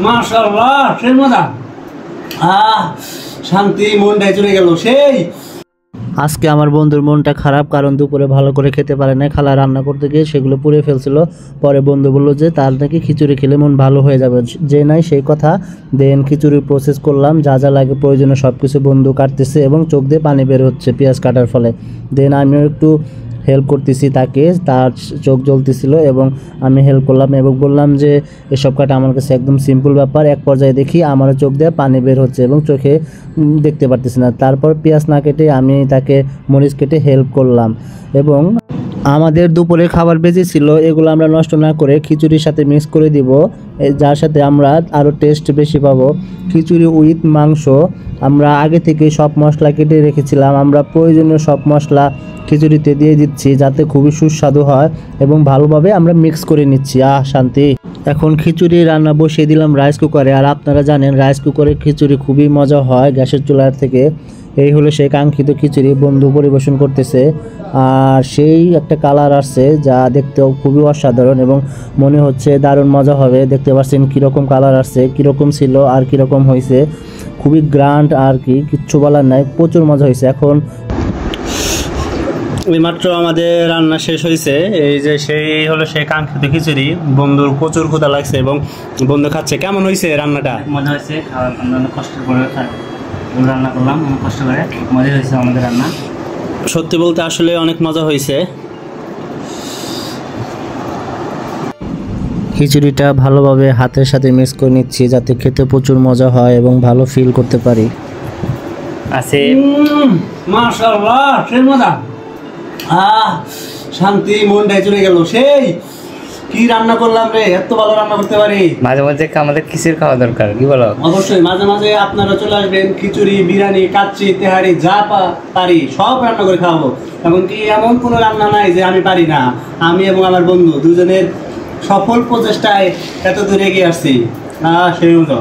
মাশাআল্লাহ সেই মজা শান্তি মনটাই চলে গেল সেই। আজকে আমার বন্ধুর মনটা খারাপ, কারণ দুপুরে ভালো করে খেতে পারে না। খালা রান্না করতে গিয়ে সেগুলো পুড়ে ফেলছিল। পরে বন্ধু বললো যে তার নাকি খিচুড়ি খেলে মন ভালো হয়ে যাবে, যে নাই সেই কথা। দেন খিচুড়ির প্রসেস করলাম, যা যা লাগে প্রয়োজনীয় সব কিছু বন্ধু কাটতেছে এবং চোখ দিয়ে পানি বের হচ্ছে পেঁয়াজ কাটার ফলে। দেন আমিও একটু হেল্প করতেছি তাকে, তার চোখ জ্বলতেছিল এবং আমি হেল্প করলাম এবং বললাম যে এসব কাটা আমার কাছে একদম সিম্পল ব্যাপার। এক পর্যায়ে দেখি আমার চোখ দিয়ে পানি বের হচ্ছে এবং চোখে দেখতে পারতেছি না। তারপর পেঁয়াজ না কেটে আমি তাকে মরিচ কেটে হেল্প করলাম এবং আমাদের দুপুরে খাবার বেঁচে ছিল, এগুলো আমরা নষ্ট না করে খিচুড়ির সাথে মিক্স করে দিব, যার সাথে আমরা আরও টেস্ট বেশি পাবো। খিচুড়ি উইথ মাংস। আমরা আগে থেকে সব মশলা কেটে রেখেছিলাম, আমরা প্রয়োজনীয় সব মশলা খিচুড়িতে দিয়ে দিচ্ছি যাতে খুবই সুস্বাদু হয় এবং ভালোভাবে আমরা মিক্স করে নিচ্ছি। শান্তি। এখন খিচুড়ি রান্না বসিয়ে দিলাম রাইস কুকারে। আর আপনারা জানেন রাইস কুকারে খিচুড়ি খুবই মজা হয় গ্যাসের চুলার থেকে। এই হলো সেই কাঙ্ক্ষিত খিচুড়ি বন্ধু পরিবেশন করতেছে। আর সেই একটা কালার আসছে যা দেখতেও খুবই অসাধারণ এবং মনে হচ্ছে দারুণ মজা হবে। দেখতে পাচ্ছেন কীরকম কালার আসছে, কীরকম ছিল আর কীরকম হয়েছে। খুবই গ্র্যান্ড আর কি, কিচ্ছু বলার নাই, প্রচুর মজা হয়েছে। এখন এইমাত্র আমাদের রান্না শেষ হয়েছে। এই যে সেই হলো সেই কাঙ্ক্ষিত খিচুড়ি। বন্ধুর প্রচুর ক্ষুধা লাগছে এবং বন্ধু খাচ্ছে। কেমন হয়েছে রান্নাটা? মজা হয়েছে, আমরা অনেক কষ্ট করে রান্না করলাম, অনেক কষ্ট করে মজা হয়েছে আমাদের রান্না। সত্যি বলতে আসলে অনেক মজা হয়েছে। খিচুড়িটা ভালোভাবে হাতের সাথে মিক্স করে নিচ্ছি যাতে খেতে প্রচুর মজা হয় এবং ভালো ফিল করতে পারি। আছে মাশাআল্লাহ সেই মজা। শান্তি মনটাই চলে গেল সেই। কি রান্না করলাম রে, এত ভালো রান্না করতে পারি। মাঝে মাঝে আমাদের খিচুড়ি খাওয়া দরকার, কি বলো? অবশ্যই মাঝে মাঝে আপনারা চলে আসবেন। খিচুড়ি, বিরিয়ানি, কাচ্চি, তেহারি যা পারি সব রান্না করে খাওয়াবো। এমনকি এমন কোনো রান্না নাই যে আমি পারি না। আমি এবং আমার বন্ধু দুজনের সফল প্রচেষ্টায় এত দূরে এগিয়ে আসছি। সেই মতো।